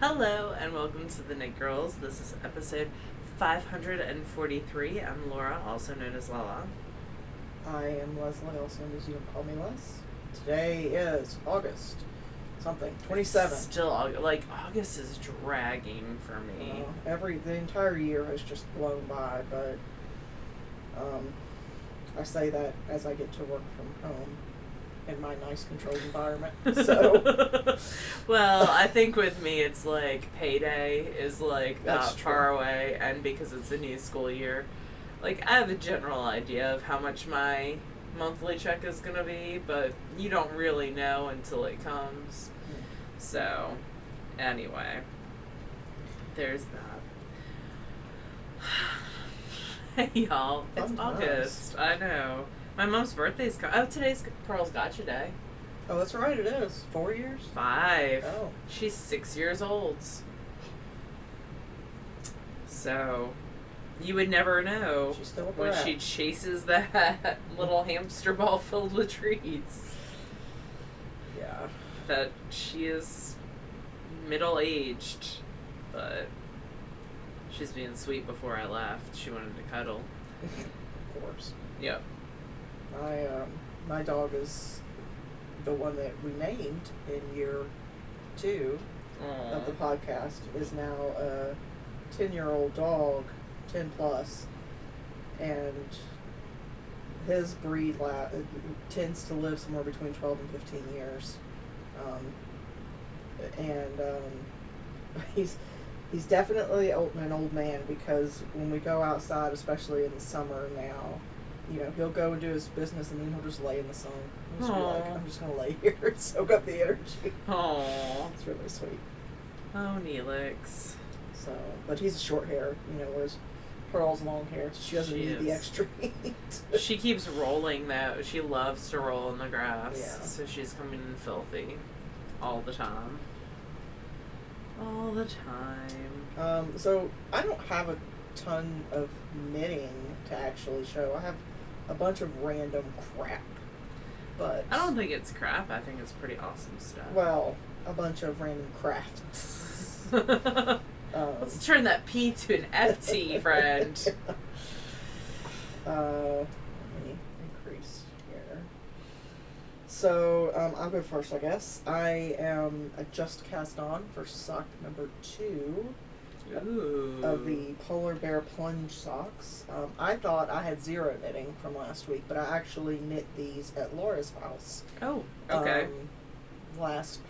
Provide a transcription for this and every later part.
Hello and welcome to the Knit Girls. This is episode 543. I'm Laura, also known as Lala. I am Leslie, also known as you can call me Les. Today is August something, 27. Still, August is dragging for me. The entire year has just blown by, but I say that as I get to work from home in my nice controlled environment. So, well, I think with me it's like payday is like That's not true. far away, and because it's a new school year, like I have a general idea of how much my monthly check is gonna be, but you don't really know until it comes. So, anyway, there's that. Hey y'all, it's Fun August. I know. My mom's birthday's today's Pearl's Gotcha Day. Oh, that's right, it is. 4 years? 5. Oh. She's 6 years old. So, you would never know She's still a when brat. she chases that little hamster ball filled with treats Yeah. that she is middle-aged, but she's being sweet. Before I left, she wanted to cuddle. Of course. Yep. My dog is the one that we named in year 2 of the podcast, is now a 10-year-old dog, 10 plus, and his breed tends to live somewhere between 12 and 15 years. He's definitely an old man, because when we go outside, especially in the summer now, he'll go and do his business and then he'll just lay in the sun. He'll just be like, I'm just going to lay here and soak up the energy. Aww. It's really sweet. Oh, Neelix. So, but he's short hair, whereas Pearl's long hair, so she doesn't need the extra heat. She keeps rolling though. She loves to roll in the grass. Yeah. So she's coming in filthy all the time. All the time. So I don't have a ton of knitting to actually show. I have a bunch of random crap, but I don't think it's crap. I think it's pretty awesome stuff. well, a bunch of random crafts. Let's turn that P to an FT, friend. Let me increase here. So, I'll go first, I guess. I just cast on for sock number 2 Ooh. of the Polar Bear Plunge socks. I thought I had 0 knitting from last week, but I actually knit these at Laura's house. Oh, okay. Last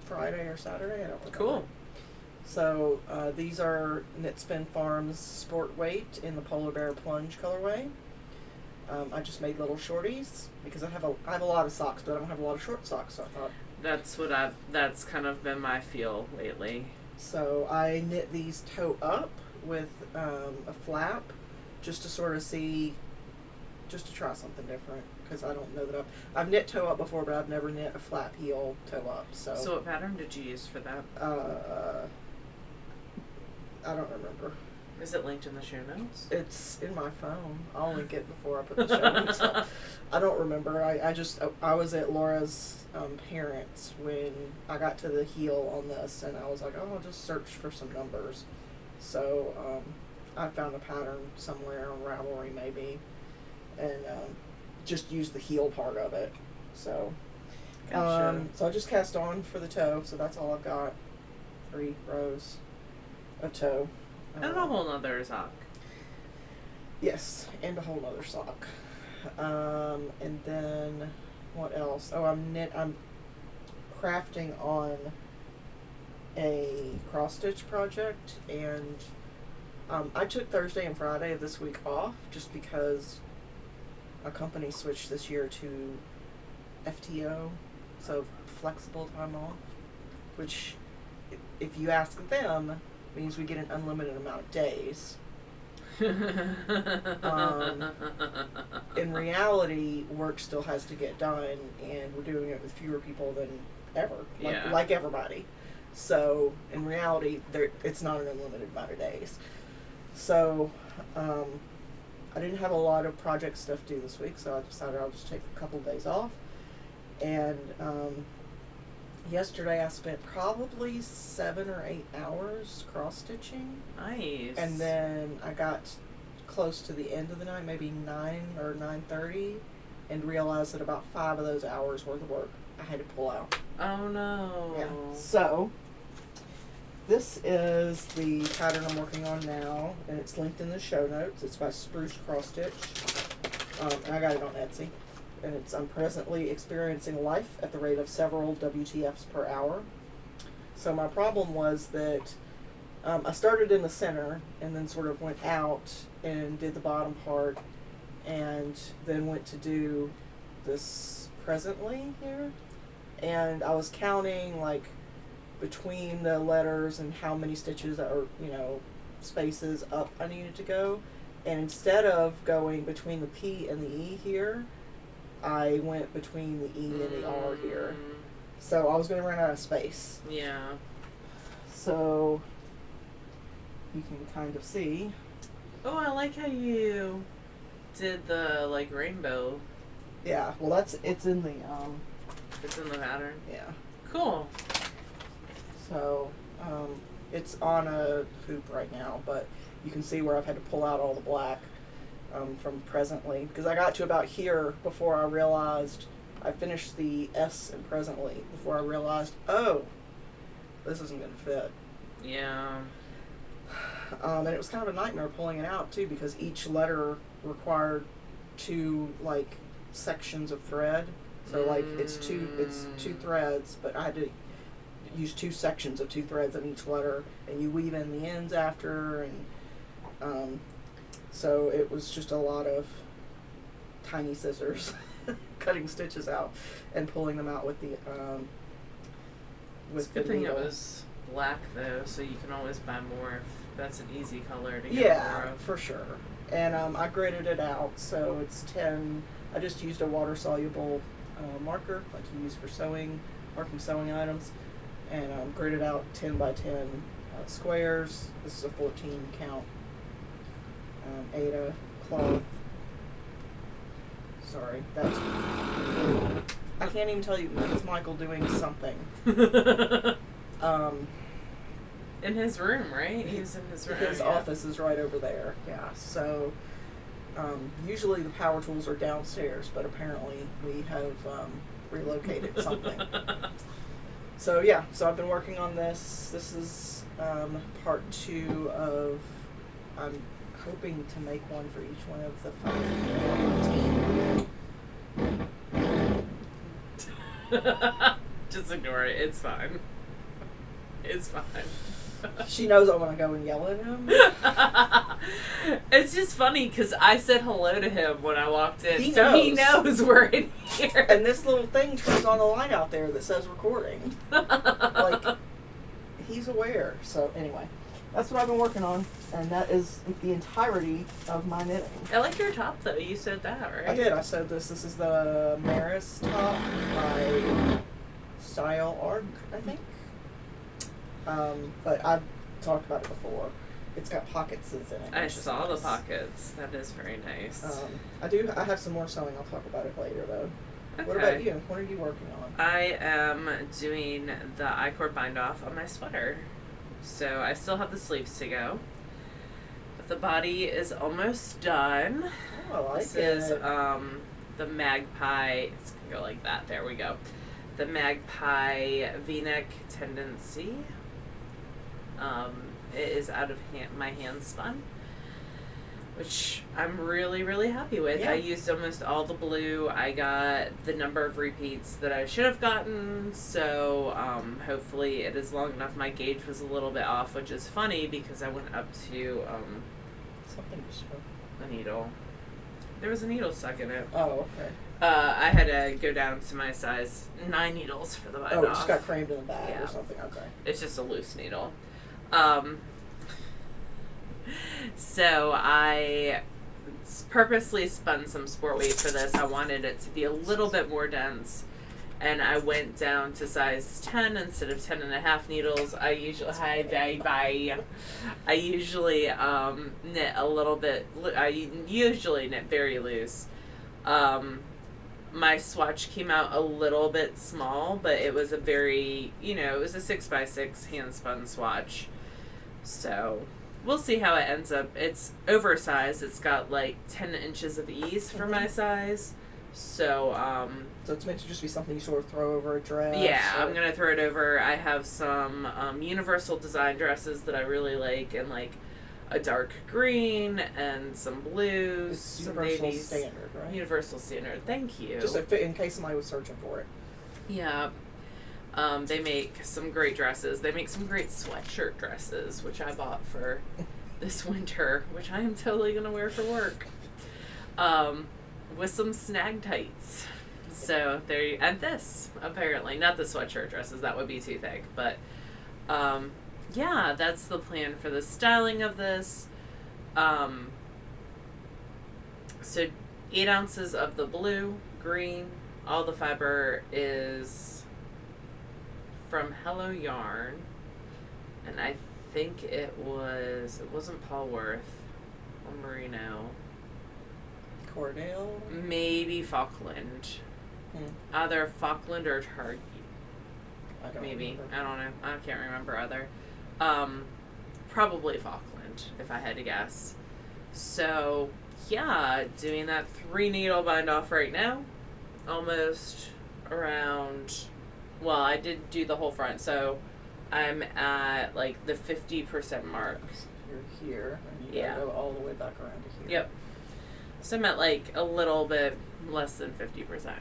Friday or Saturday, I don't remember. Cool. So these are Knit Spin Farms Sport Weight in the Polar Bear Plunge colorway. I just made little shorties because I have a lot of socks, but I don't have a lot of short socks. So I thought That's kind of been my feel lately. So I knit these toe up with a flap, just to sort of see, just to try something different, because I don't know that I've knit toe up before, but I've never knit a flap heel toe up. So what pattern did you use for that? I don't remember. Is it linked in the show notes? It's in my phone. I'll link it before I put the show notes up. I don't remember. I was at Laura's parents when I got to the heel on this, and I was like, I'll just search for some numbers. So I found a pattern somewhere on Ravelry maybe, and just used the heel part of it. So, Gotcha. so I just cast on for the toe. So that's all I've got. 3 rows of toe. And a whole nother sock. Yes, and a whole nother sock. And then what else? Oh, I'm crafting on a cross stitch project, and I took Thursday and Friday of this week off just because a company switched this year to FTO, so flexible time off, which, if you ask them, means we get an unlimited amount of days. In reality, work still has to get done, and we're doing it with fewer people than ever, like everybody. So, in reality, it's not an unlimited amount of days. So, I didn't have a lot of project stuff due this week, so I decided I'll just take a couple of days off. And yesterday I spent probably 7 or 8 hours cross-stitching. Nice. And then I got close to the end of the night, maybe 9 or 9:30, and realized that about 5 of those hours worth of work I had to pull out. Oh no. Yeah. So, this is the pattern I'm working on now, and it's linked in the show notes. It's by Spruce Cross Stitch, and I got it on Etsy. And I'm presently experiencing life at the rate of several WTFs per hour. So my problem was that I started in the center and then sort of went out and did the bottom part, and then went to do this presently here. And I was counting like between the letters and how many stitches or, spaces up I needed to go. And instead of going between the P and the E here, I went between the E and the R here. So I was going to run out of space. Yeah. So you can kind of see. Oh, I like how you did the rainbow. Yeah, well it's in the It's in the pattern. Yeah. Cool. So it's on a hoop right now, but you can see where I've had to pull out all the black from presently, because I got to about here before I realized I finished the S in presently before I realized, oh, this isn't going to fit. Yeah. And it was kind of a nightmare pulling it out too, because each letter required 2 sections of thread. So it's two threads, but I had to use 2 sections of 2 threads on each letter, and you weave in the ends after, and so it was just a lot of tiny scissors cutting stitches out and pulling them out with the It's a good thing it was black though, so you can always buy more if that's an easy color to get more of. For sure. And I gridded it out, so it's 10. I just used a water soluble marker like you use for marking sewing items, and gridded out 10 by 10 squares. This is a 14 count Aida cloth. Sorry, that's. I can't even tell you. It's Michael doing something. In his room, right? He's in his room. His office is right over there. Yeah. So usually the power tools are downstairs, but apparently we have relocated something. So yeah. So I've been working on this. This is part 2 of. I'm hoping to make one for each one of the 5 team. Just ignore it. It's fine. It's fine. She knows I want to go and yell at him. It's just funny because I said hello to him when I walked in. He knows we're in here. And this little thing turns on the light out there that says recording. He's aware. So anyway, that's what I've been working on, and that is the entirety of my knitting. I like your top though. You said that, right? I did. I said this. This is the Maris top by Style Arc, I think. But I've talked about it before. It's got pockets in it. I saw the pockets. That is very nice. I have some more sewing. I'll talk about it later, though. Okay. What about you? What are you working on? I am doing the I-cord bind off on my sweater. So I still have the sleeves to go. But the body is almost done. Oh, I like this it. Is the Magpie. It's going to go like that. There we go. The Magpie V-neck tendency. It is out of my Handspun, which I'm really, really happy with. Yeah. I used almost all the blue. I got the number of repeats that I should have gotten, so hopefully it is long enough. My gauge was a little bit off, which is funny because I went up to something just for a needle. There was a needle stuck in it. Oh, okay. I had to go down to my size 9 needles for the bind off. Oh, it just got crammed in the bag Yeah. or something. Okay. It's just a loose needle. So I purposely spun some sport weight for this. I wanted it to be a little bit more dense, and I went down to size 10 instead of 10.5 needles. I usually knit a little bit. I usually knit very loose. my swatch came out a little bit small, but it was a very, it was a 6x6 hand spun swatch. So we'll see how it ends up. It's oversized. It's got like 10 inches of ease for my size. So, so it's meant to just be something you sort of throw over a dress? Yeah, I'm going to throw it over. I have some universal design dresses that I really like, and like a dark green and some blues, It's some universal navies. standard, right? Universal standard. Thank you. Just in case somebody was searching for it. Yeah. They make some great dresses. They make some great sweatshirt dresses, which I bought for this winter, which I am totally going to wear for work. With some snag tights. So there, and this, apparently. Not the sweatshirt dresses, that would be too thick. But, yeah, that's the plan for the styling of this. So 8 ounces of the blue, green, all the fiber is from Hello Yarn, and I think it wasn't Paul Worth or Merino. Cordell? Maybe Falkland. Either Falkland or Target. I don't Maybe. remember. I don't know. I can't remember either. Probably Falkland, if I had to guess. So, yeah, doing that 3 needle bind off right now. Almost around, well, I did do the whole front, so I'm at like the 50% mark. You're here, and you gotta go all the way back around to here. Yep. So I'm at like a little bit less than 50%.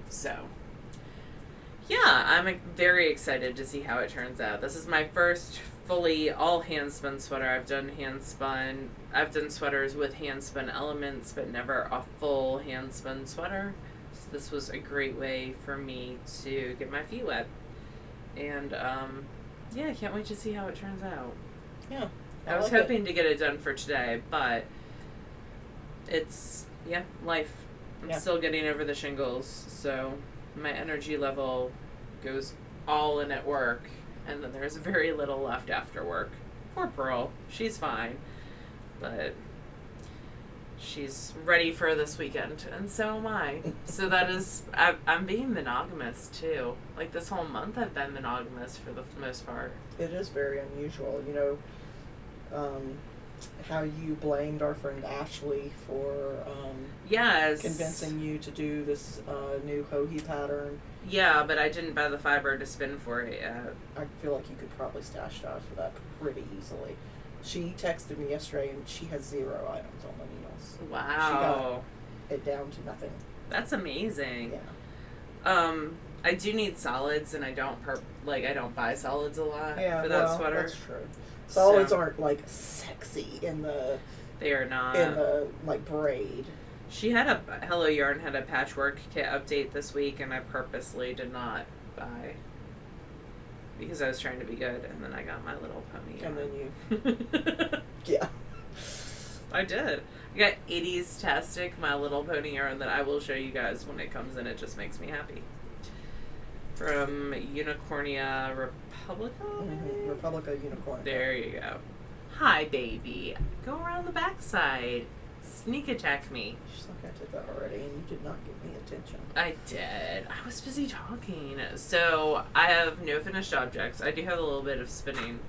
So, yeah, I'm very excited to see how it turns out. This is my first fully all hand spun sweater. I've done sweaters with hand spun elements, but never a full hand spun sweater. So this was a great way for me to get my feet wet. And, yeah, I can't wait to see how it turns out. Yeah. I was hoping to get it done for today, but it's, life. I'm still getting over the shingles, so my energy level goes all in at work, and then there's very little left after work. Poor Pearl. She's fine, but she's ready for this weekend, and so am I. So that is, I'm being monogamous, too. Like, this whole month I've been monogamous for the most part. It is very unusual, how you blamed our friend Ashley for convincing you to do this new Hohi pattern. Yeah, but I didn't buy the fiber to spin for it yet. I feel like you could probably stash stuff for that pretty easily. She texted me yesterday and she has 0 items on the needles. Wow. She got it down to nothing. That's amazing. Yeah. I do need solids, and I don't buy solids a lot for that well, sweater. That's true. Solids aren't like sexy in the. They are not. In the braid. She had Hello Yarn had a patchwork kit update this week, and I purposely did not buy because I was trying to be good, and then I got My Little Pony yarn. And then you. Yeah. I did. I got 80s Tastic My Little Pony yarn that I will show you guys when it comes in. It just makes me happy. From Unicornia Republica? Mm-hmm. Republica Unicorn. There you go. Hi, baby. Go around the backside. Sneak attack me. She's like, I did that already, and you did not give me attention. I did. I was busy talking. So, I have no finished objects. I do have a little bit of spinning,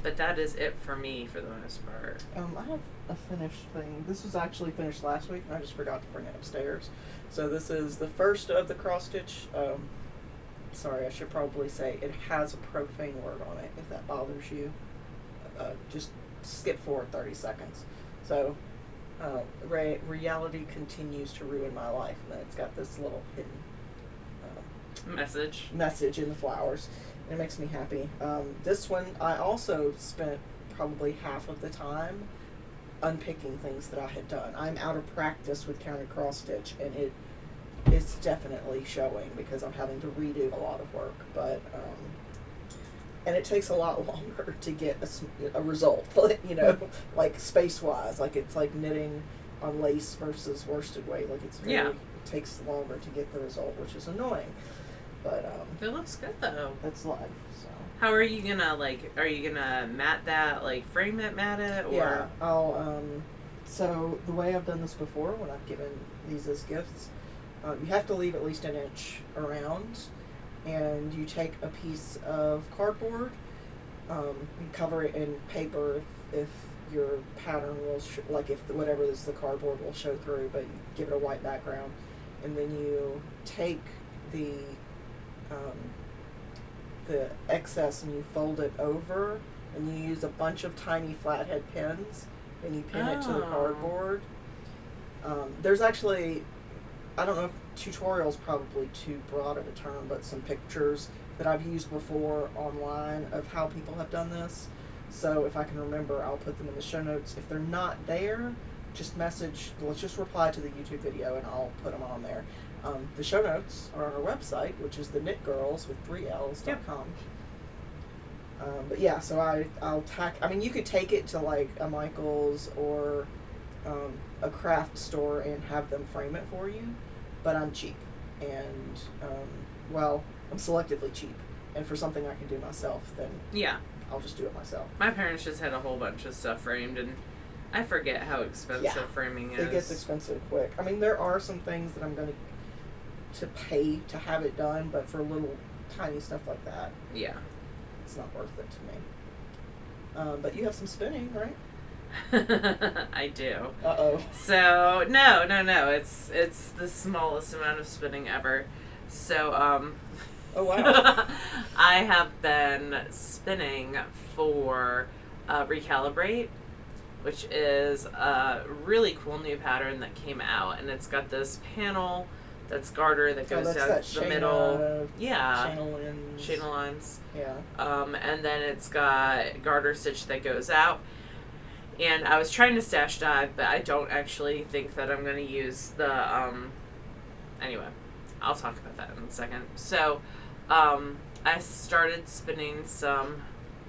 but that is it for me for the most part. I have a finished thing. This was actually finished last week, and I just forgot to bring it upstairs. So this is the first of the cross stitch. Sorry, I should probably say it has a profane word on it, if that bothers you. Just skip forward 30 seconds. So, reality continues to ruin my life. And then it's got this little hidden message in the flowers. And it makes me happy. This one, I also spent probably half of the time unpicking things that I had done. I'm out of practice with counted cross stitch, and it's definitely showing because I'm having to redo a lot of work, but and it takes a lot longer to get a result, like space-wise, like it's like knitting on lace versus worsted weight, like it's really, it takes longer to get the result, which is annoying, but it looks good though. It's life. So how are you gonna are you gonna mat that, like frame it, mat it, or? Yeah, I'll so the way I've done this before when I've given these as gifts, You have to leave at least an inch around, and you take a piece of cardboard, you cover it in paper if your pattern will, like if whatever is the cardboard will show through, but you give it a white background, and then you take the excess and you fold it over, and you use a bunch of tiny flathead pins, and you pin it to the cardboard. There's actually, I don't know if tutorial's probably too broad of a term, but some pictures that I've used before online of how people have done this. So if I can remember, I'll put them in the show notes. If they're not there, just let's just reply to the YouTube video and I'll put them on there. The show notes are on our website, which is TheKnitGirlls with 3Ls.com. Yep. But yeah, so I'll tack, I mean, you could take it to like a Michael's or a craft store and have them frame it for you, but I'm cheap and, well, I'm selectively cheap. And for something I can do myself, then yeah, I'll just do it myself. My parents just had a whole bunch of stuff framed, and I forget how expensive framing is. It gets expensive quick. I mean, there are some things that I'm going to pay to have it done, but for little tiny stuff like that, yeah, it's not worth it to me. But you have some spinning, right? I do. Uh-oh. So, no. It's the smallest amount of spinning ever. So, Oh, wow. I have been spinning for Recalibrate, which is a really cool new pattern that came out, and it's got this panel that's garter that goes down the middle. Yeah. Channel lines. Yeah. And then it's got garter stitch that goes out. And I was trying to stash dive, but I don't actually think that I'm going to use the, anyway, I'll talk about that in a second. So, I started spinning some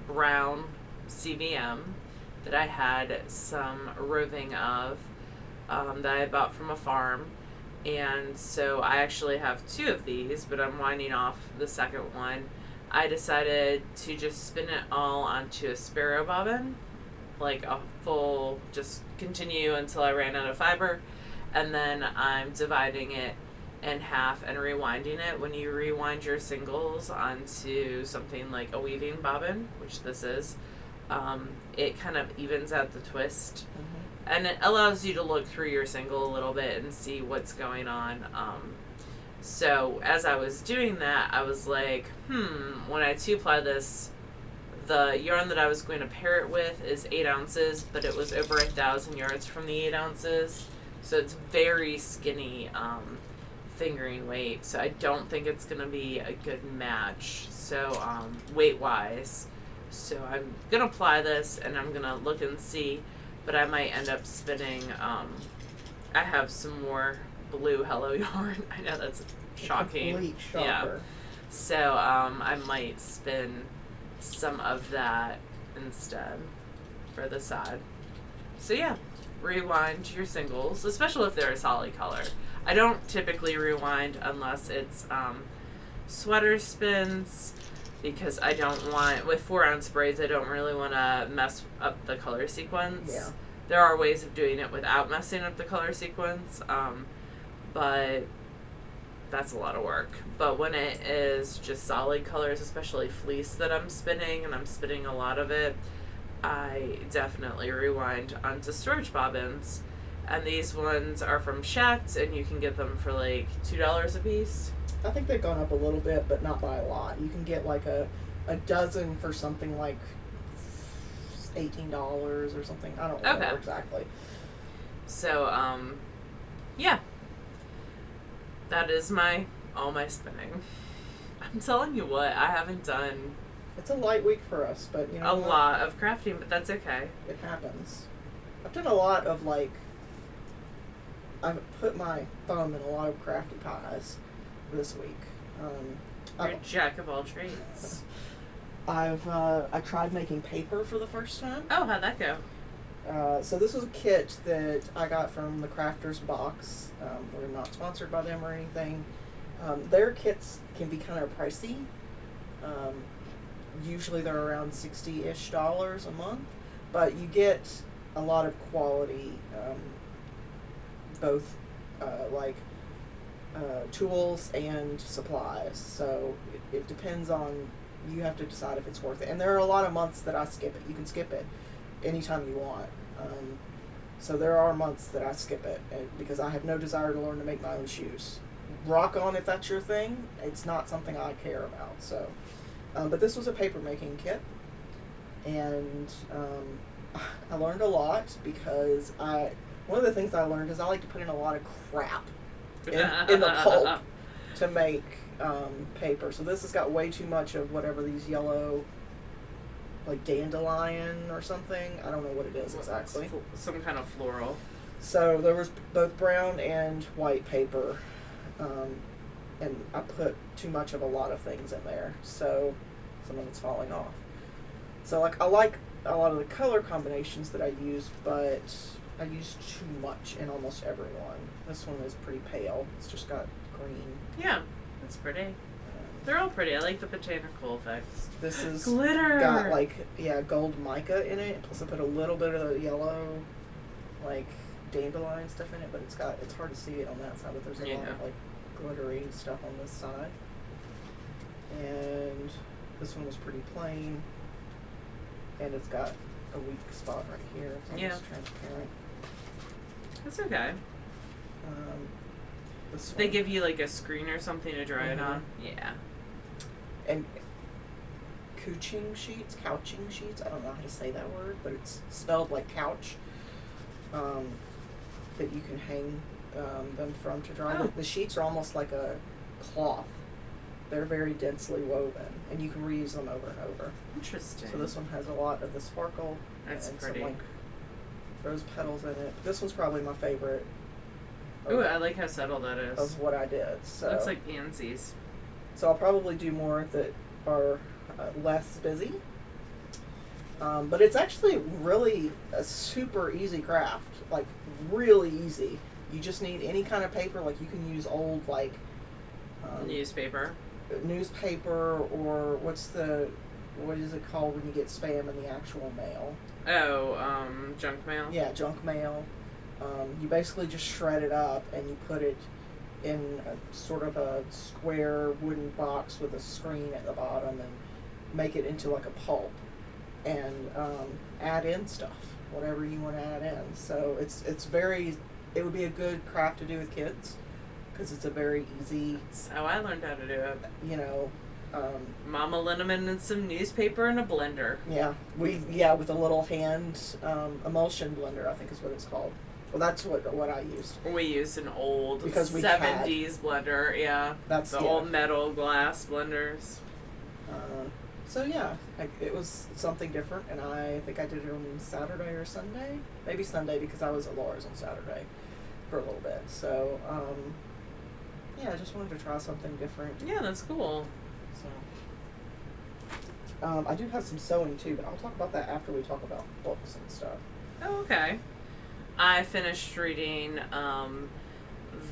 brown CVM that I had some roving of, that I bought from a farm. And so I actually have 2 of these, but I'm winding off the second one. I decided to just spin it all onto a sparrow bobbin, like a full, just continue until I ran out of fiber, and then I'm dividing it in half and rewinding it. When you rewind your singles onto something like a weaving bobbin, which this is, it kind of evens out the twist. Mm-hmm. And it allows you to look through your single a little bit and see what's going on. So as I was doing that, I was like, when I 2-ply this, the yarn that I was going to pair it with is 8 ounces, but it was over 1,000 yards from the 8 ounces. So it's very skinny fingering weight. So I don't think it's going to be a good match. So weight-wise. So I'm going to apply this and I'm going to look and see. But I might end up spinning, I have some more blue Hello yarn. I know that's shocking. Complete shocker. Yeah. So I might spin some of that instead for the side. So yeah, rewind your singles, especially if they're a solid color. I don't typically rewind unless it's sweater spins, because I don't want, with 4-ounce braids, I don't really want to mess up the color sequence. Yeah. There are ways of doing it without messing up the color sequence, but that's a lot of work. But when it is just solid colors, especially fleece that I'm spinning, and I'm spinning a lot of it, I definitely rewind onto storage bobbins. And these ones are from Shat, and you can get them for like $2 a piece. I think they've gone up a little bit, but not by a lot. You can get like a dozen for something like $18 or something. I don't remember exactly. So, yeah. That is all my spinning. I'm telling you what, I haven't done... It's a light week for us, but you know a lot of crafting, but that's okay. It happens. I've done a lot of like... I've put my thumb in a lot of crafty pies this week. You're a jack of all trades. I tried making paper for the first time. Oh, how'd that go? So this was a kit that I got from the Crafters Box. We're not sponsored by them or anything. Their kits can be kind of pricey. Usually they're around $60-ish a month, but you get a lot of quality, both like tools and supplies. So it depends on, you have to decide if it's worth it. And there are a lot of months that I skip it. You can skip it anytime you want. So there are months that I skip it because I have no desire to learn to make my own shoes. Rock on if that's your thing. It's not something I care about. So, but this was a paper making kit, and I learned a lot because one of the things I learned is I like to put in a lot of crap in the pulp to make paper. So this has got way too much of whatever these yellow, like dandelion or something. I don't know what it is exactly. Some kind of floral. So there was both brown and white paper, and I put too much of a lot of things in there, so some of it's falling off. So like I like a lot of the color combinations that I use, but I use too much in almost every one. This one is pretty pale. It's just got green. Yeah, it's pretty. They're all pretty. I like the botanical effects. This is glitter. Got like gold mica in it. Plus I put a little bit of the yellow, like dandelion stuff in it. But it's hard to see it on that side. But there's a lot of like glittery stuff on this side. And this one was pretty plain. And it's got a weak spot right here. It's almost transparent. That's okay. They give you like a screen or something to dry it on. Yeah. And couching sheets, I don't know how to say that word, but it's spelled like couch, that you can hang them from to dry. Oh. The sheets are almost like a cloth. They're very densely woven, and you can reuse them over and over. Interesting. So this one has a lot of the sparkle. That's and pretty. Some like rose petals in it. This one's probably my favorite. Ooh, I like how subtle that is. Of what I did. So looks like pansies. So I'll probably do more that are less busy. But it's actually really a super easy craft. Like, really easy. You just need any kind of paper. Like, you can use old, like... newspaper, or what is it called when you get spam in the actual mail? Oh, junk mail? Yeah, junk mail. You basically just shred it up and you put it in a sort of a square wooden box with a screen at the bottom and make it into like a pulp and add in stuff, whatever you want to add in. So it would be a good craft to do with kids because it's a very easy. That's how I learned how to do it. You know. Mama liniment and some newspaper and a blender. Yeah, with a little hand emulsion blender, I think is what it's called. Well, that's what I used. We used an old because 70s blender, yeah. That's the old metal glass blenders. So yeah, it was something different, and I think I did it on Saturday or Sunday. Maybe Sunday because I was at Laura's on Saturday for a little bit. So, yeah, I just wanted to try something different. Yeah, that's cool. So, I do have some sewing too, but I'll talk about that after we talk about books and stuff. Oh, okay. I finished reading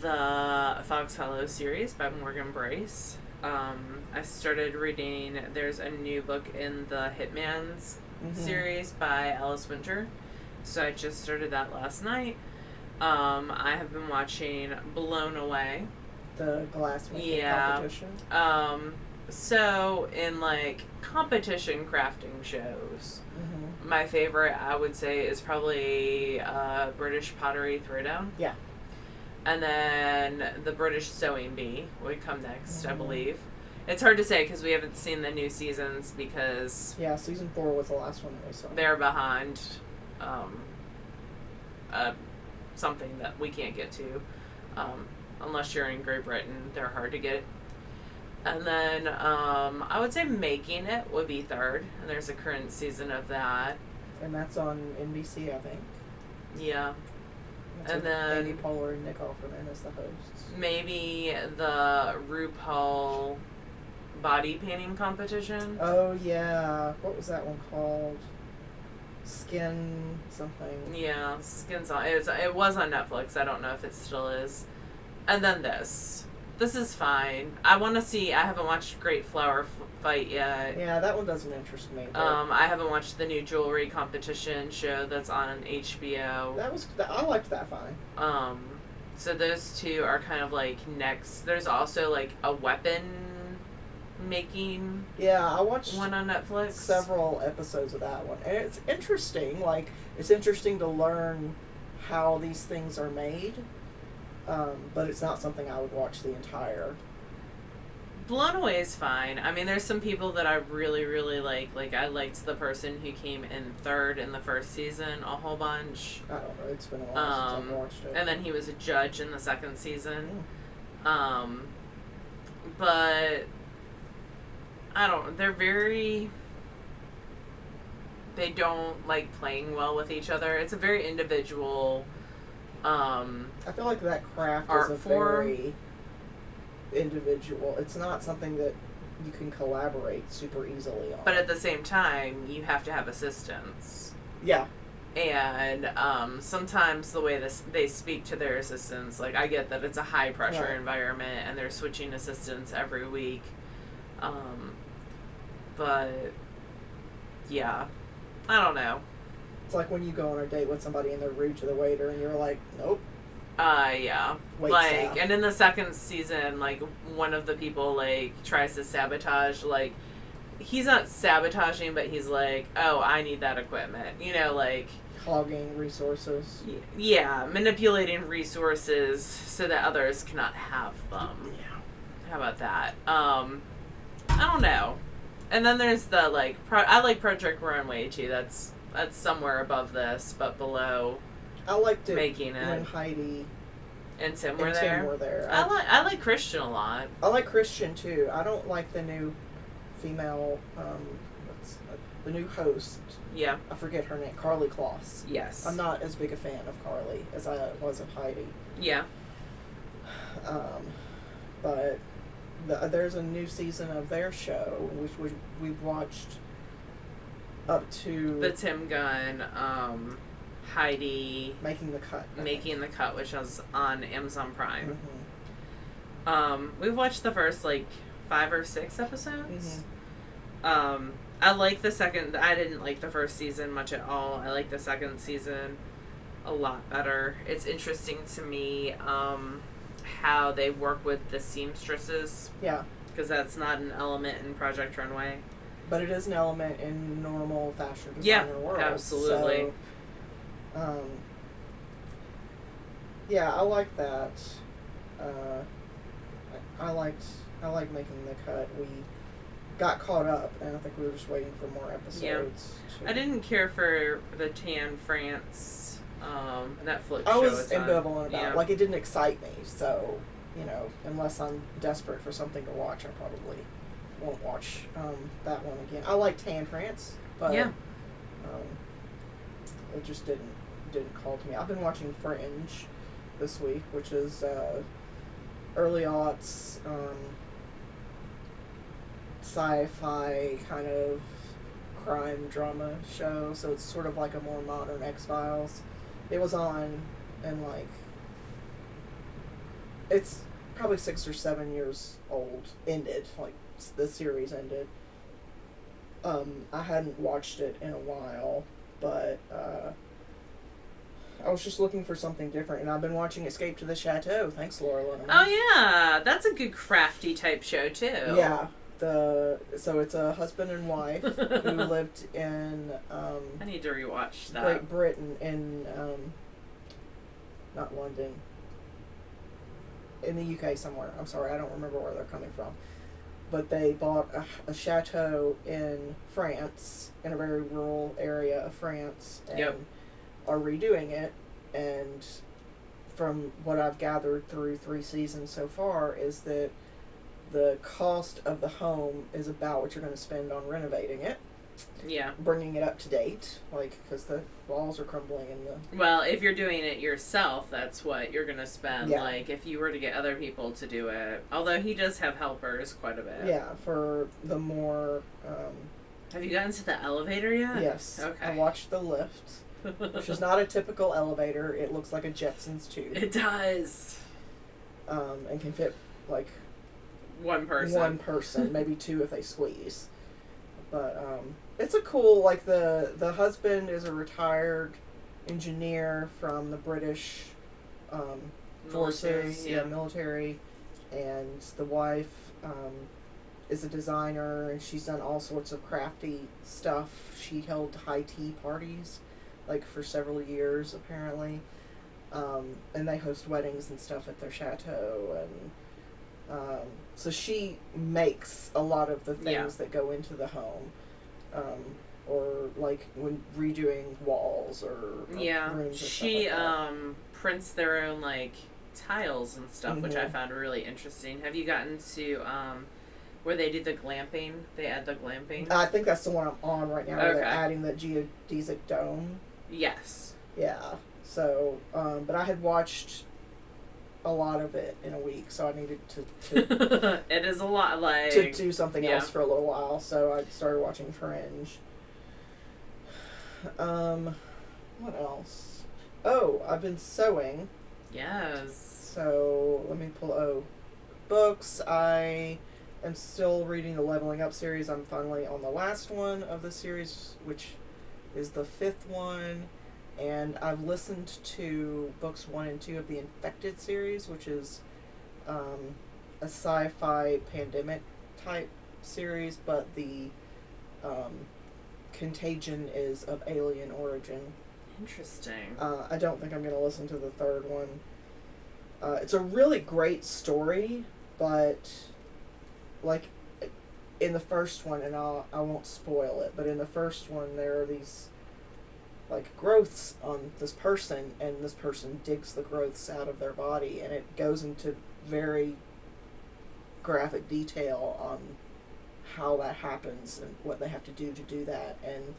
the Fox Hollow series by Morgan Brace. I started reading, there's a new book in the Hitman's series by Alice Winter. So I just started that last night. I have been watching Blown Away. The glassmaking competition? So in like competition crafting shows, my favorite I would say is probably British Pottery Throwdown. Yeah. And then the British Sewing Bee would come next, I believe. It's hard to say because we haven't seen the new seasons because... Yeah, season 4 was the last one that we saw. They're behind something that we can't get to. Unless you're in Great Britain, they're hard to get. And then I would say Making It would be third. And there's a current season of that. And that's on NBC, I think. Yeah. That's and then Amy Poehler and Nick Offerman as the hosts. Maybe the RuPaul body painting competition. Oh yeah, what was that one called? Skin something. Yeah, Skin's on. It was on Netflix. I don't know if it still is. And then this. This is fine. I want to see. I haven't watched Great Flower Fight yet. Yeah, that one doesn't interest me. I haven't watched the new jewelry competition show that's on HBO. I liked that fine. So those two are kind of like next. There's also like a weapon making Yeah, I watched one on Netflix. several episodes of that one, and it's interesting. Like, it's interesting to learn how these things are made, but it's not something I would watch the entire. Blown Away is fine. I mean, there's some people that I really, really like. Like, I liked the person who came in third in the first season a whole bunch. I don't know. It's been a while since I've watched it. And then he was a judge in the second season. Mm. But I don't. They don't like playing well with each other. It's a very individual. I feel like that craft is a very individual. It's not something that you can collaborate super easily on. But at the same time, you have to have assistants. Yeah. And sometimes the way they speak to their assistants, like, I get that it's a high pressure environment and they're switching assistants every week. But yeah, I don't know. It's like when you go on a date with somebody and they're rude to the waiter and you're like, nope. Yeah. Wait like, staff. And in the second season, like, one of the people, like, tries to sabotage, like, he's not sabotaging, but he's like, oh, I need that equipment. You know, like... Clogging resources. Yeah, manipulating resources so that others cannot have them. Yeah. How about that? I don't know. And then there's the, like, I like Project Runway, too. That's somewhere above this, but below... I liked it making it when Heidi and Tim were there. I like Christian a lot. I like Christian too. I don't like the new female, the new host. Yeah. I forget her name. Carly Kloss. Yes. I'm not as big a fan of Carly as I was of Heidi. Yeah. But there's a new season of their show, which we've watched up to the Tim Gunn, Heidi Making the Cut. Making the Cut, which is on Amazon Prime. Mm-hmm. We've watched the first, like, 5 or 6 episodes. Mm-hmm. I like the second. I didn't like the first season much at all. I like the second season a lot better. It's interesting to me how they work with the seamstresses. Yeah. Because that's not an element in Project Runway. But it is an element in normal fashion designer world. Yeah, absolutely. So, yeah, I like that. I liked Making the Cut. We got caught up, and I think we were just waiting for more episodes. Yeah. I didn't care for the Tan France Netflix I show. was ambivalent about it. Like, it didn't excite me, so, you know, unless I'm desperate for something to watch, I probably won't watch that one again. I like Tan France, but it just didn't call to me. I've been watching Fringe this week, which is early aughts sci-fi kind of crime drama show, so it's sort of like a more modern X-Files. It was on, and like, it's probably 6 or 7 years old. Ended, like, the series ended. I hadn't watched it in a while, but I was just looking for something different, and I've been watching Escape to the Chateau. Thanks, Laura Linnell. Oh yeah, that's a good crafty type show too. Yeah, so it's a husband and wife who lived in I need to rewatch that. Great Britain in not London, in the UK somewhere. I'm sorry, I don't remember where they're coming from. But they bought a chateau in France, in a very rural area of France, and are redoing it. And from what I've gathered through 3 seasons so far, is that the cost of the home is about what you're going to spend on renovating it. Yeah. Bringing it up to date, like, because the walls are crumbling and the... Well, if you're doing it yourself, that's what you're going to spend. Yeah. Like, if you were to get other people to do it. Although he does have helpers quite a bit. Yeah, for the more... Have you gotten to the elevator yet? Yes. Okay. I watched the lift, which is not a typical elevator. It looks like a Jetsons tube. It does. And can fit, like... One person, maybe 2 if they squeeze. But, it's a cool, like, the husband is a retired engineer from the British, forces, military, military, and the wife is a designer, and she's done all sorts of crafty stuff. She held high tea parties, like, for several years, apparently. And they host weddings and stuff at their chateau, and so she makes a lot of the things that go into the home, or like when redoing walls or rooms. She and stuff like that. prints their own like tiles and stuff, which I found really interesting. Have you gotten to where they do the glamping? They add the glamping. I think that's the one I'm on right now. Where they're adding the geodesic dome. Yes. Yeah. So, but I had watched a lot of it in a week, so I needed to it is a lot, like, to do something else for a little while. So I started watching Fringe. What else? Oh, I've been sewing. Yes. So let me pull. Books. I am still reading the Leveling Up series. I'm finally on the last one of the series, which is the 5th one. And I've listened to books 1 and 2 of the Infected series, which is a sci-fi pandemic type series, but the Contagion is of alien origin. Interesting. I don't think I'm going to listen to the 3rd one. It's a really great story, but like in the first one, and I won't spoil it, but in the first one there are these like growths on this person, and this person digs the growths out of their body, and it goes into very graphic detail on how that happens and what they have to do that, and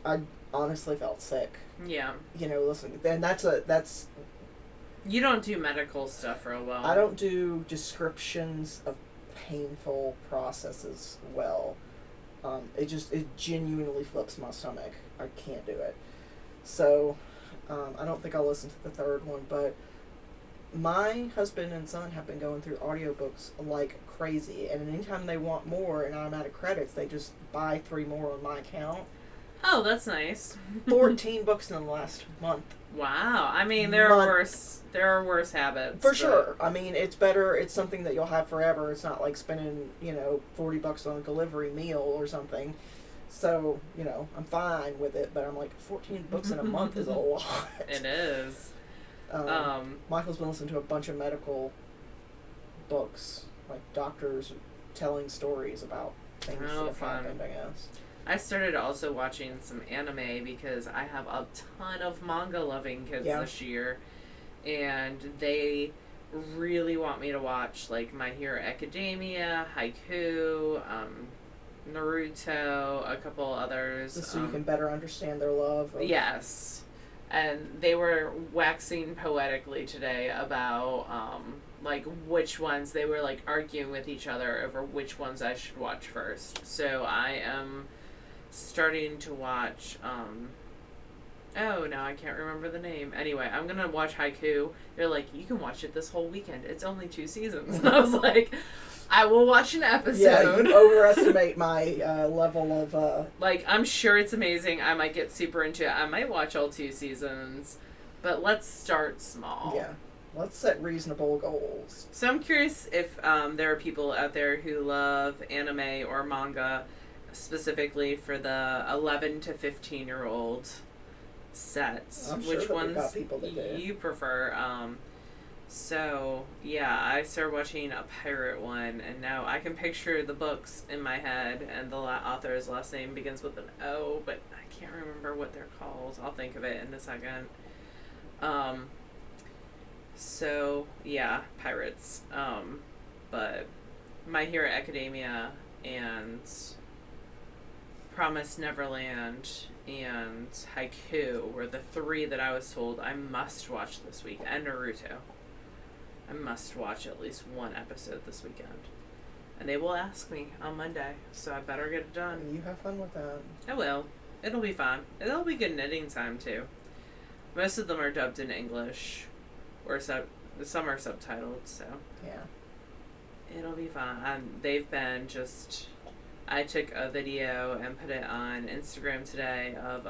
I honestly felt sick. Yeah. Listening. And that's you don't do medical stuff real well. I don't do descriptions of painful processes well. It genuinely flips my stomach. I can't do it. So, I don't think I'll listen to the 3rd one, but my husband and son have been going through audiobooks like crazy, and anytime they want more and I'm out of credits, they just buy 3 more on my account. Oh, that's nice. 14 books in the last month. Wow. I mean, there are worse habits. For sure. I mean, it's better. It's something that you'll have forever. It's not like spending, $40 on a delivery meal or something. So, I'm fine with it, but I'm like, 14 books in a month is a lot. It is. Michael's been listening to a bunch of medical books, like doctors telling stories about things that have happened, I guess. I started also watching some anime because I have a ton of manga-loving kids this year, and they really want me to watch, like, My Hero Academia, Haiku, Naruto, a couple others. Just so you can better understand their love. Yes. And they were waxing poetically today about, like, which ones, they were, like, arguing with each other over which ones I should watch first. So I am starting to watch, I can't remember the name. Anyway, I'm gonna watch Haiku. They're like, you can watch it this whole weekend. It's only 2 seasons. And I was like, I will watch an episode. Yeah, you overestimate my level of... Like, I'm sure it's amazing. I might get super into it. I might watch all 2 seasons. But let's start small. Yeah. Let's set reasonable goals. So I'm curious if there are people out there who love anime or manga, specifically for the 11 to 15-year-old sets. I'm Which sure ones got people that do. you prefer? So, yeah, I started watching a pirate one, and now I can picture the books in my head, and the author's last name begins with an O, but I can't remember what they're called. I'll think of it in a second. So, yeah, pirates. But My Hero Academia and Promised Neverland and Haiku were the 3 that I was told I must watch this week, and Naruto. I must watch at least 1 episode this weekend. And they will ask me on Monday, so I better get it done. You have fun with that. I will. It'll be fun. It'll be good knitting time, too. Most of them are dubbed in English, or some are subtitled, so... Yeah. It'll be fun. They've been just... I took a video and put it on Instagram today of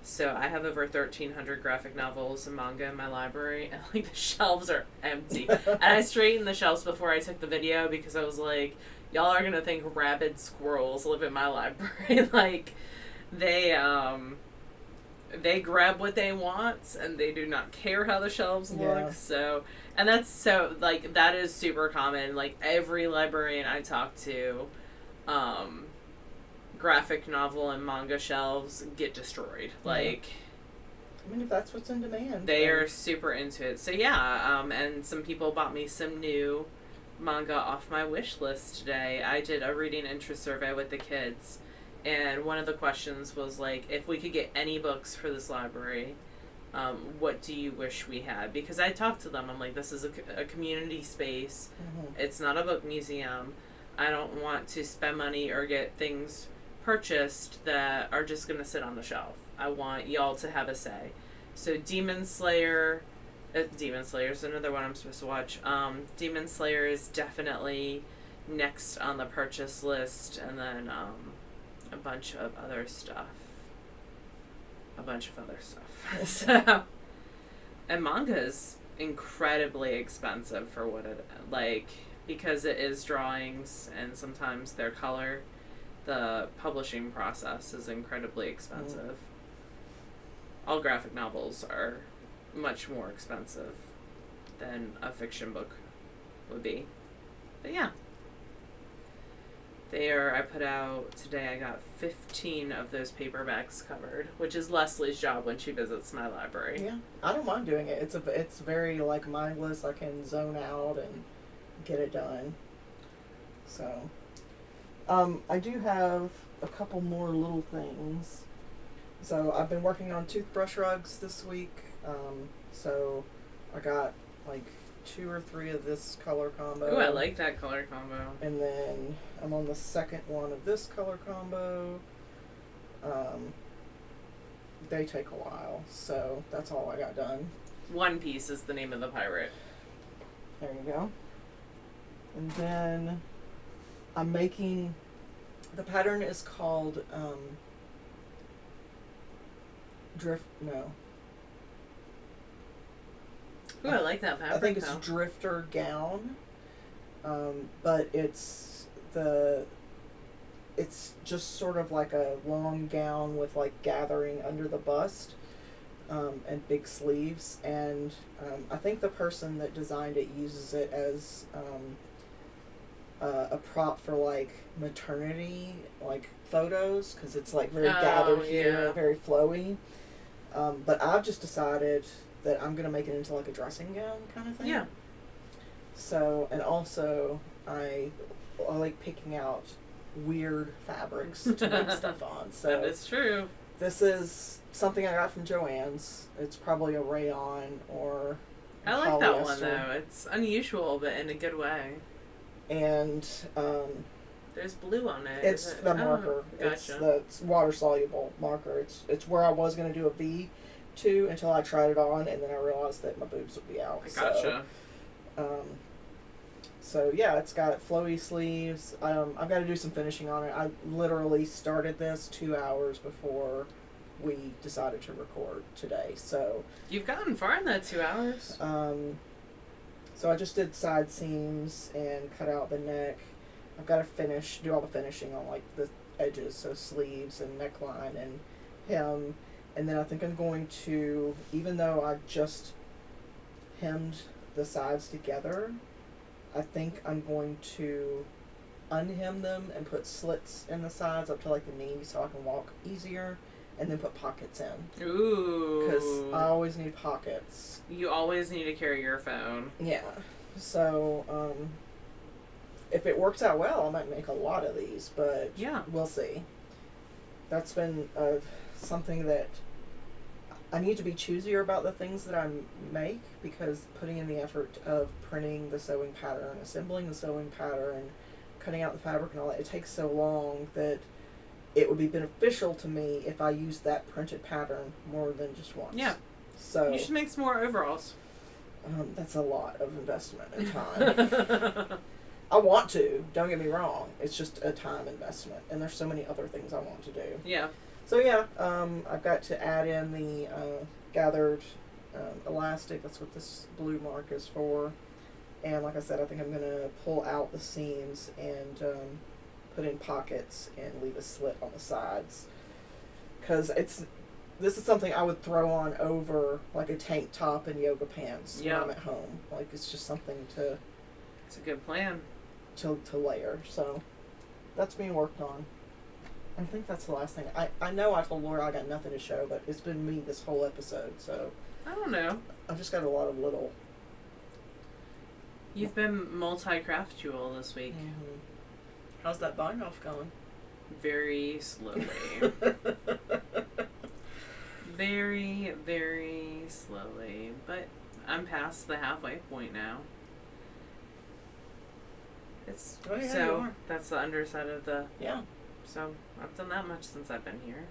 So I have over 1,300 graphic novels and manga in my library, and like the shelves are empty. And I straightened the shelves before I took the video because I was like, y'all are gonna think rabid squirrels live in my library. Like they grab what they want and they do not care how the shelves look. Yeah. So, and that's so like that is super common. Like every librarian I talk to, graphic novel and manga shelves get destroyed. Like, I mean, if that's what's in demand, they are super into it. So yeah, and some people bought me some new manga off my wish list today. I did a reading interest survey with the kids, and one of the questions was like, if we could get any books for this library, what do you wish we had? Because I talked to them. I'm like, this is a community space. It's not a book museum. I don't want to spend money or get things purchased that are just going to sit on the shelf. I want y'all to have a say. So Demon Slayer is another one I'm supposed to watch. Demon Slayer is definitely next on the purchase list, and then a bunch of other stuff. So, and manga is incredibly expensive for what it, like, because it is drawings and sometimes they're color. The publishing process is incredibly expensive. All graphic novels are much more expensive than a fiction book would be. But yeah. I put out, today I got 15 of those paperbacks covered, which is Leslie's job when she visits my library. Yeah, I don't mind doing it. It's very, like, mindless. I can zone out and get it done. So, I do have a couple more little things. So, I've been working on toothbrush rugs this week. So, I got, like, 2 or 3 of this color combo. Ooh, I like that color combo. And then I'm on the second one of this color combo. They take a while, so that's all I got done. One Piece is the name of the pirate. There you go. And then I'm making, the pattern is called Ooh, I like that fabric. I think it's Drifter Gown, but it's just sort of like a long gown with like gathering under the bust, and big sleeves. And I think the person that designed it uses it as a prop for like maternity like photos, because it's like very gathered here, very flowy. But I've just decided that I'm going to make it into like a dressing gown kind of thing. Yeah. So, and also I like picking out weird fabrics to make stuff on. So that is true. This is something I got from Joann's. It's probably a rayon or I like that one though. It's unusual, but in a good way. And there's blue on it. It's the marker. Gotcha. It's water soluble marker. It's where I was going to do a V to until I tried it on, and then I realized that my boobs would be out. Gotcha. So yeah, it's got flowy sleeves. I've got to do some finishing on it. I literally started this 2 hours before we decided to record today. So you've gotten far in that 2 hours. So I just did side seams and cut out the neck. I've got to do all the finishing on like the edges, so sleeves and neckline and hem. And then I think I'm going to, even though I just hemmed the sides together, I think I'm going to unhem them and put slits in the sides up to like the knee so I can walk easier, and then put pockets in. Ooh. Because I always need pockets. You always need to carry your phone. Yeah. So, if it works out well, I might make a lot of these, but yeah, we'll see. That's been something that I need to be choosier about the things that I make, because putting in the effort of printing the sewing pattern, assembling the sewing pattern, cutting out the fabric and all that, it takes so long that it would be beneficial to me if I used that printed pattern more than just once. Yeah. So you should make some more overalls. That's a lot of investment and time. I want to, don't get me wrong. It's just a time investment, and there's so many other things I want to do. Yeah. So yeah, I've got to add in the gathered elastic. That's what this blue mark is for. And like I said, I think I'm going to pull out the seams and put in pockets and leave a slit on the sides. Because this is something I would throw on over like a tank top and yoga pants when I'm at home. Like it's just something to... It's a good plan. To layer. So that's being worked on. I think that's the last thing. I know I told Laura I got nothing to show, but it's been me this whole episode, so... I don't know. I've just got a lot of little... You've been multi-craftual this week. Mm-hmm. How's that bind off going? Very slowly. Very, very slowly. But I'm past the halfway point now. It's so that's the underside of the... Yeah. So I've done that much since I've been here.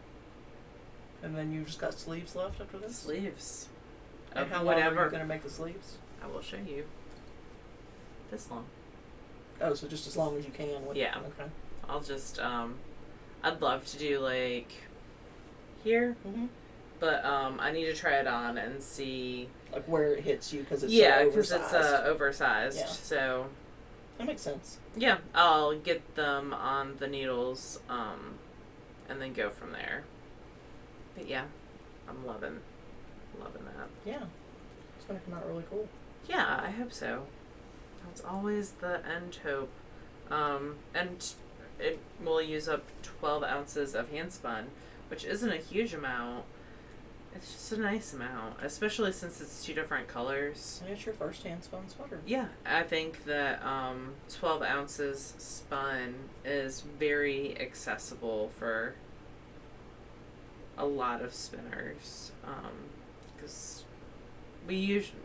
And then you've just got sleeves left after this? Sleeves. And how long are you going to make the sleeves? I will show you. This long. Oh, so just as long as you can. Yeah. Okay. I'll just, I'd love to do, like, here. Mm-hmm. But, I need to try it on and see. Like where it hits you because it's because it's oversized. Yeah. So. That makes sense. Yeah. I'll get them on the needles, and then go from there. But yeah, I'm loving that. Yeah. It's going to come out really cool. Yeah, I hope so. That's always the end hope. And it will use up 12 ounces of handspun, which isn't a huge amount. It's just a nice amount, especially since it's 2 different colors. And it's your first handspun sweater. Yeah, I think that 12 ounces spun is very accessible for a lot of spinners. Because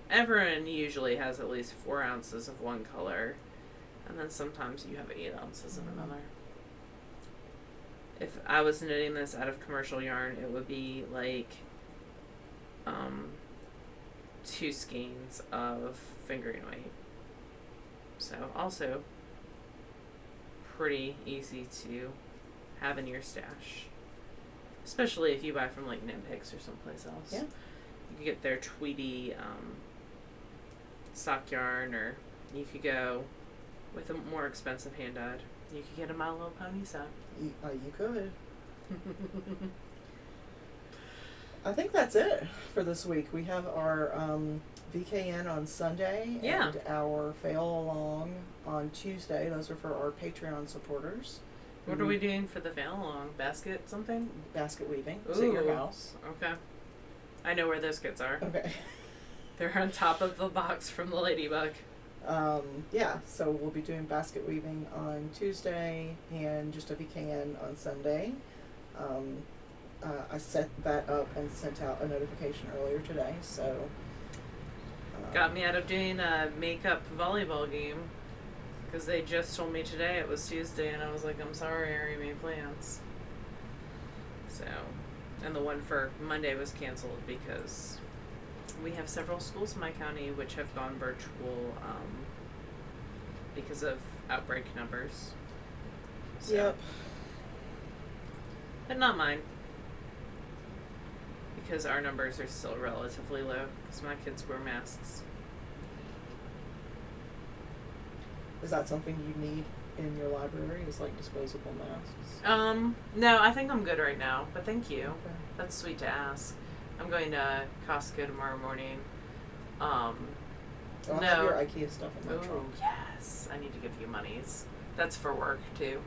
everyone usually has at least 4 ounces of one color, and then sometimes you have 8 ounces in another. If I was knitting this out of commercial yarn, it would be like 2 skeins of fingering weight. So also pretty easy to have in your stash, especially if you buy from like Knit Picks or someplace else. Yeah. You could get their Tweety sock yarn, or you could go with a more expensive hand dyed. You could get a My Little Pony sock. You could. I think that's it for this week. We have our VKN on Sunday and our fail along on Tuesday. Those are for our Patreon supporters. What are we doing for the fail along? Basket something? Basket weaving. Ooh. It's at your house. Okay. I know where those kits are. Okay. They're on top of the box from the Ladybug. Yeah, so we'll be doing basket weaving on Tuesday and just a VKN on Sunday. I set that up and sent out a notification earlier today, so... Got me out of doing a makeup volleyball game, because they just told me today it was Tuesday, and I was like, I'm sorry, I already made plans. So, and the one for Monday was canceled because we have several schools in my county which have gone virtual because of outbreak numbers. So, Yep. But not mine. Because our numbers are still relatively low, because my kids wear masks. Is that something you need in your library? Is like disposable masks? No, I think I'm good right now, but thank you. Okay. That's sweet to ask. I'm going to Costco tomorrow morning. I'll no. have your IKEA stuff in my Ooh, trunk. yes. I need to give you monies. That's for work, too.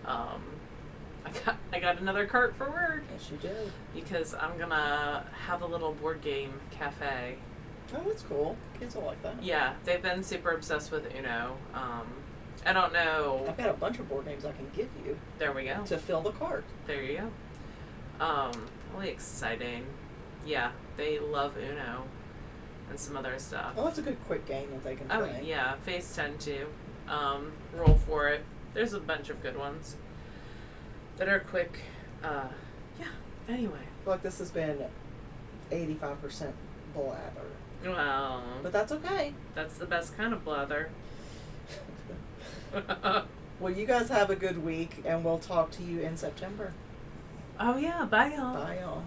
I got another cart for work. Yes, you did. Because I'm gonna have a little board game cafe. Oh, that's cool. Kids will like that. Yeah, they've been super obsessed with Uno. I don't know. I've got a bunch of board games I can give you. There we go. To fill the cart. There you go. Really exciting. Yeah, they love Uno and some other stuff. Well, that's a good quick game that they can play. Oh, yeah. Phase 10, too. Roll for it. There's a bunch of good ones that are quick. Yeah, anyway. I feel like this has been 85% blather. Well, But that's okay. that's the best kind of blather. Well, you guys have a good week, and we'll talk to you in September. Oh yeah, bye y'all. Bye, y'all.